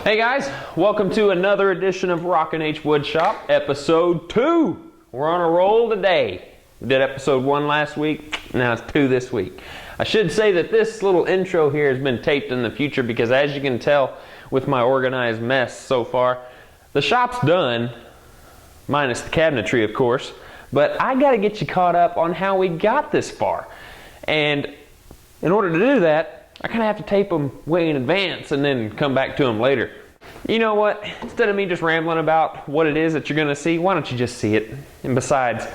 Hey guys, welcome to another edition of Rockin' H Woodshop, episode 2. We're on a roll today. We did episode 1 last week, now it's 2 this week. I should say that this little intro here has been taped in the future because as you can tell with my organized mess so far, the shop's done, minus the cabinetry of course, but I gotta get you caught up on how we got this far. And in order to do that, I kind of have to tape them way in advance and then come back to them later. You know what? Instead of me just rambling about what it is that you're going to see, why don't you just see it? And besides,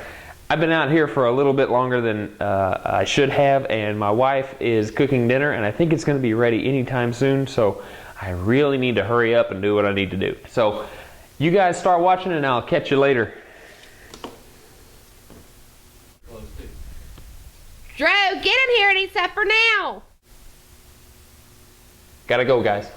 I've been out here for a little bit longer than I should have, and my wife is cooking dinner, and I think it's going to be ready anytime soon, so I really need to hurry up and do what I need to do. So you guys start watching, and I'll catch you later. Drew, get in here and eat supper now. Gotta go, guys.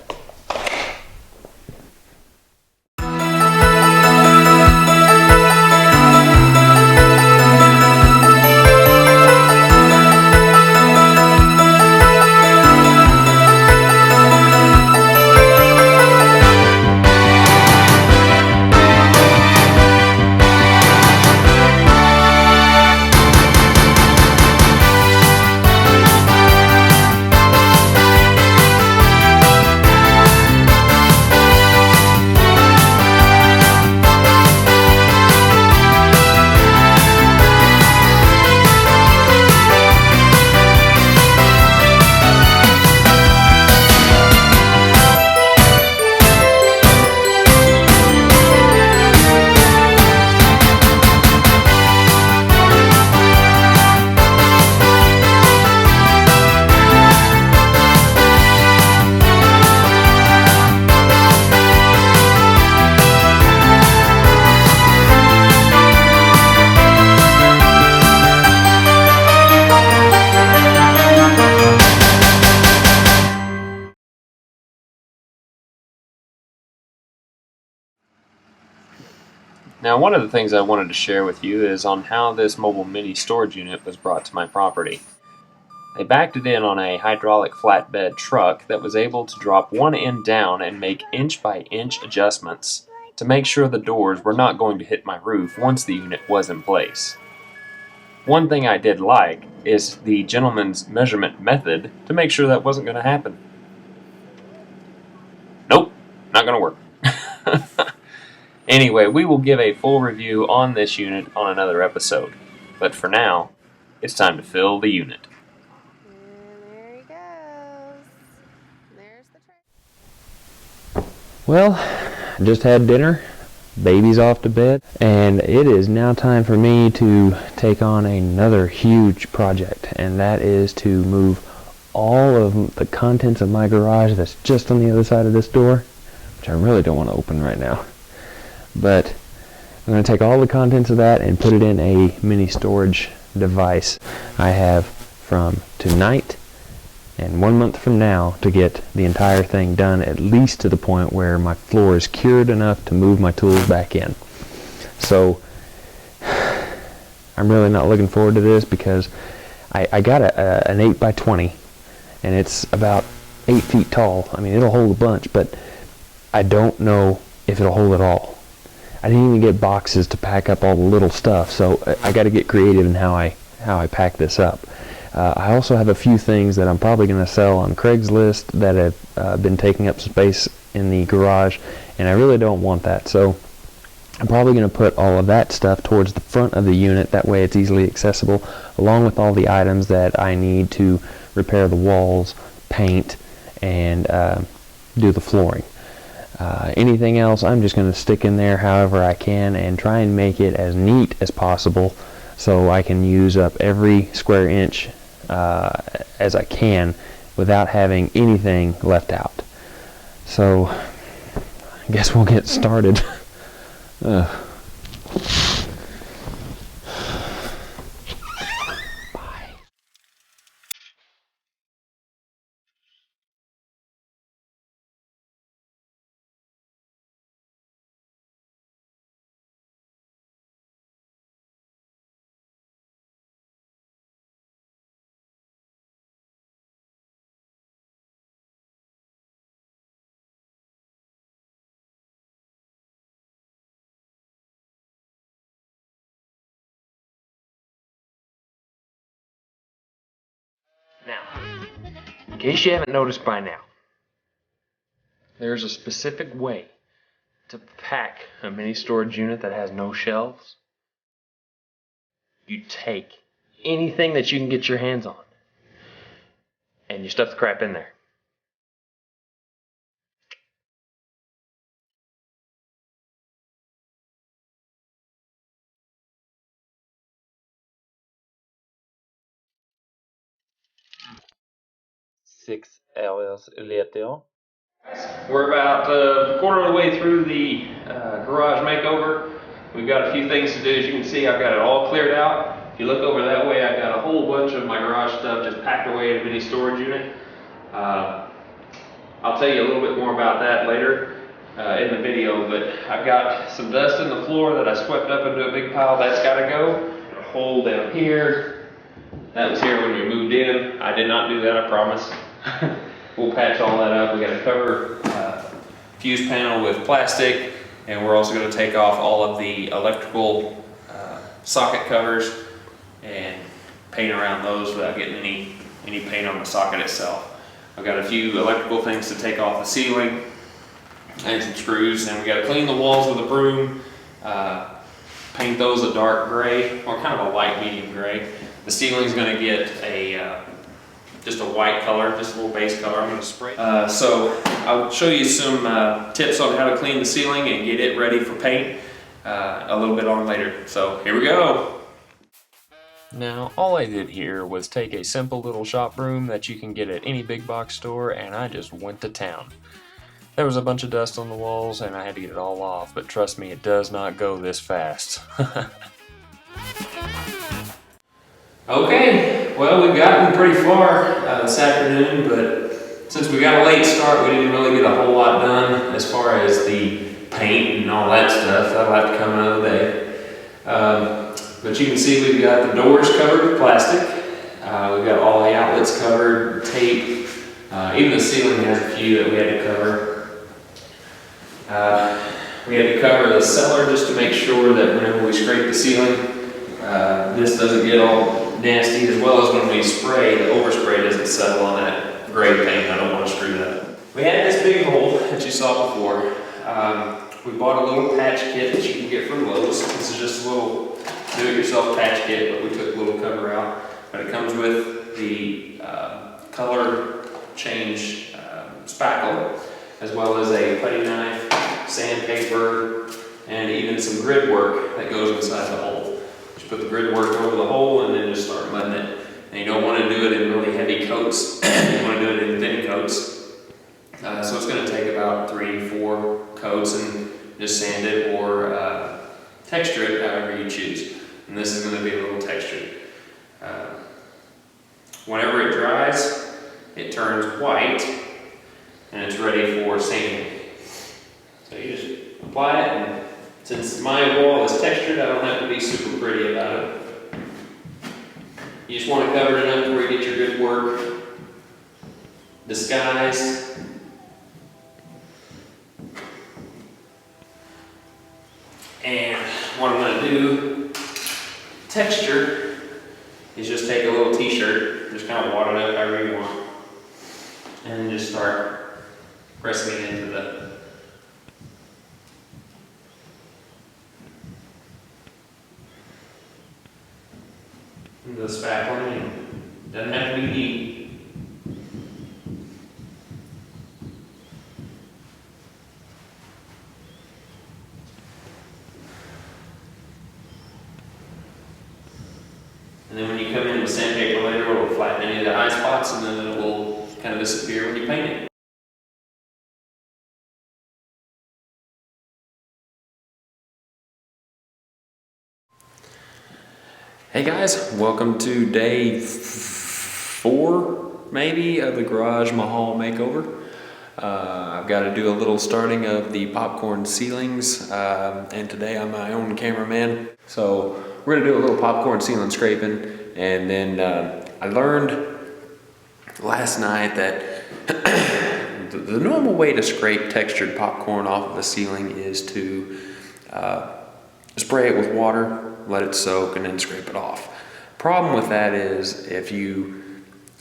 Now, one of the things I wanted to share with you is on how this mobile mini storage unit was brought to my property. They backed it in on a hydraulic flatbed truck that was able to drop one end down and make inch-by-inch adjustments to make sure the doors were not going to hit my roof once the unit was in place. One thing I did like is the gentleman's measurement method to make sure that wasn't going to happen. Nope, not going to work. Anyway, we will give a full review on this unit on another episode. But for now, it's time to fill the unit. And there he goes. There's the tray. Well, I just had dinner, baby's off to bed, and it is now time for me to take on another huge project, and that is to move all of the contents of my garage that's just on the other side of this door, which I really don't want to open right now. But I'm going to take all the contents of that and put it in a mini storage device. I have from tonight and 1 month from now to get the entire thing done, at least to the point where my floor is cured enough to move my tools back in. So I'm really not looking forward to this because I got an 8x20 and it's about 8 feet tall. I mean, it'll hold a bunch, but I don't know if it'll hold it all. I didn't even get boxes to pack up all the little stuff, so I got to get creative in how I pack this up. I also have a few things that I'm probably going to sell on Craigslist that have been taking up space in the garage, and I really don't want that. So I'm probably going to put all of that stuff towards the front of the unit. That way it's easily accessible, along with all the items that I need to repair the walls, paint, and do the flooring. Anything else, I'm just going to stick in there however I can and try and make it as neat as possible so I can use up every square inch as I can without having anything left out. So I guess we'll get started. case you haven't noticed by now, there's a specific way to pack a mini storage unit that has no shelves. You take anything that you can get your hands on and you stuff the crap in there. We're about a quarter of the way through the garage makeover. We've got a few things to do. As you can see, I've got it all cleared out. If you look over that way, I've got a whole bunch of my garage stuff just packed away in a mini storage unit. I'll tell you a little bit more about that later in the video, but I've got some dust in the floor that I swept up into a big pile. That's got to go. Got a hole down here. That was here when we moved in. I did not do that, I promise. We'll patch all that up. We got to cover fuse panel with plastic, and we're also going to take off all of the electrical socket covers and paint around those without getting any paint on the socket itself. I've got a few electrical things to take off the ceiling and some screws, and we got to clean the walls with a broom, paint those a dark gray or kind of a light medium gray. The ceiling's going to get just a white color, just a little base color. I'm going to spray. So I'll show you some tips on how to clean the ceiling and get it ready for paint a little bit on later. So here we go. Now, all I did here was take a simple little shop broom that you can get at any big box store, and I just went to town. There was a bunch of dust on the walls and I had to get it all off, but trust me, it does not go this fast. Okay, well, we've gotten pretty far this afternoon, but since we got a late start, we didn't really get a whole lot done as far as the paint and all that stuff. That'll have to come another day. But you can see we've got the doors covered with plastic. We've got all the outlets covered, tape. Even the ceiling has a few that we had to cover. We had to cover the cellar just to make sure that whenever we scrape the ceiling, this doesn't get all nasty, as well as when we spray, the overspray doesn't settle on that gray paint. I don't want to screw that up. We had this big hole that you saw before. We bought a little patch kit that you can get from Lowe's. This is just a little do-it-yourself patch kit, but we took a little cover out. But it comes with the color change spackle, as well as a putty knife, sandpaper, and even some grid work that goes inside the hole. Just put the grid work over the hole and then just start mudding it. And you don't want to do it in really heavy coats. You want to do it in thin coats. So it's going to take about 3-4 coats and just sand it or texture it however you choose. And this is going to be a little textured. Whenever it dries, it turns white and it's ready for sanding. So you just apply it, and since my wall is textured, I don't have to be super pretty about it. You just want to cover it enough where you get your good work disguised. And what I'm going to do, texture, is just take a little t-shirt, just kind of wad it up however you want, and then just start pressing it into the spackling. Doesn't have to be deep. And then when you come in with sandpaper later, it will flatten any of the high spots, and then it will kind of disappear when you paint it. Hey guys, welcome to day 4, maybe, of the Garage Mahal makeover. I've got to do a little starting of the popcorn ceilings, and today I'm my own cameraman. So we're gonna do a little popcorn ceiling scraping, and then I learned last night that the normal way to scrape textured popcorn off of a ceiling is to spray it with water, let it soak, and then scrape it off. Problem with that is if you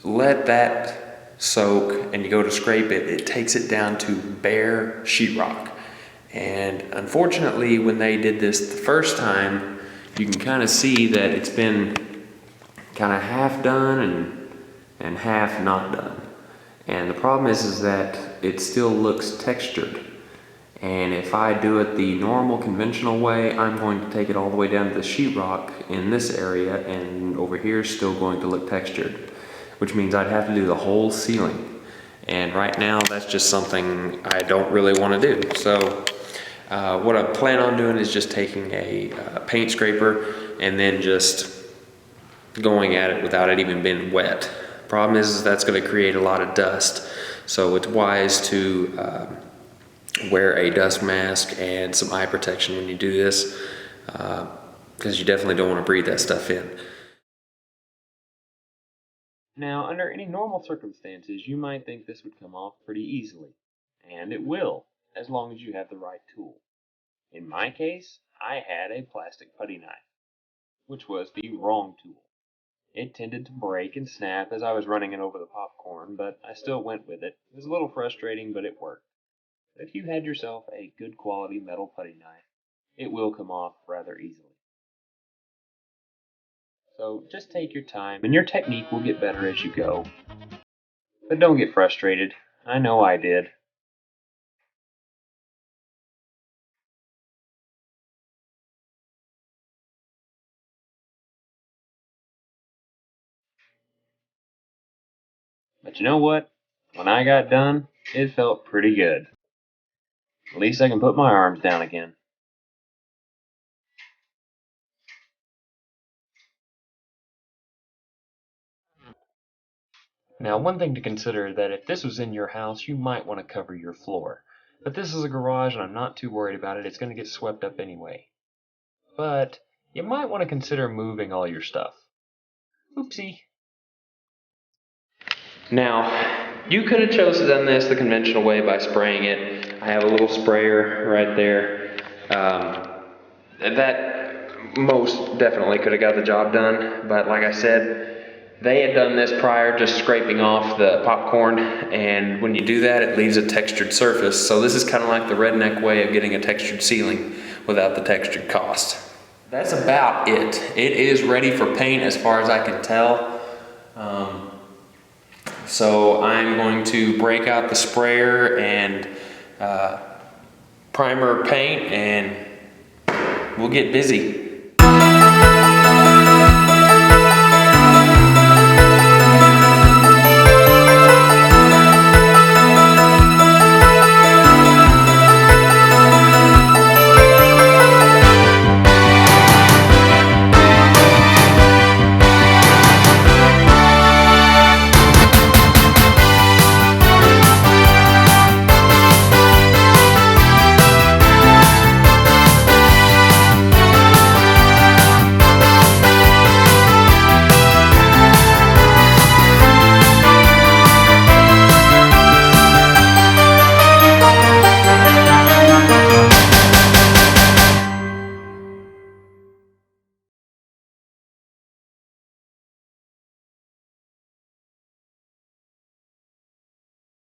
let that soak and you go to scrape it, it takes it down to bare sheetrock. And unfortunately, when they did this the first time, you can kind of see that it's been kind of half done and half not done. And the problem is that it still looks textured. And if I do it the normal conventional way, I'm going to take it all the way down to the sheetrock in this area, and over here is still going to look textured, which means I'd have to do the whole ceiling. And right now, that's just something I don't really want to do. So what I plan on doing is just taking a paint scraper and then just going at it without it even being wet. Problem is that's going to create a lot of dust. So it's wise to wear a dust mask and some eye protection when you do this, because you definitely don't want to breathe that stuff in. Now, under any normal circumstances, you might think this would come off pretty easily, and it will, as long as you have the right tool. In my case, I had a plastic putty knife, which was the wrong tool. It tended to break and snap as I was running it over the popcorn, but I still went with it. It was a little frustrating, but it worked. But if you had yourself a good quality metal putty knife, it will come off rather easily. So just take your time, and your technique will get better as you go. But don't get frustrated. I know I did. But you know what? When I got done, it felt pretty good. At least I can put my arms down again. Now, one thing to consider is that if this was in your house, you might want to cover your floor. But this is a garage and I'm not too worried about it. It's going to get swept up anyway. But you might want to consider moving all your stuff. Oopsie. Now, you could have chosen done this the conventional way by spraying it. I have a little sprayer right there. That most definitely could have got the job done, but like I said, they had done this prior, just scraping off the popcorn, and when you do that, it leaves a textured surface. So this is kind of like the redneck way of getting a textured ceiling without the textured cost. That's about it. It is ready for paint as far as I can tell. So I'm going to break out the sprayer and primer paint, and we'll get busy.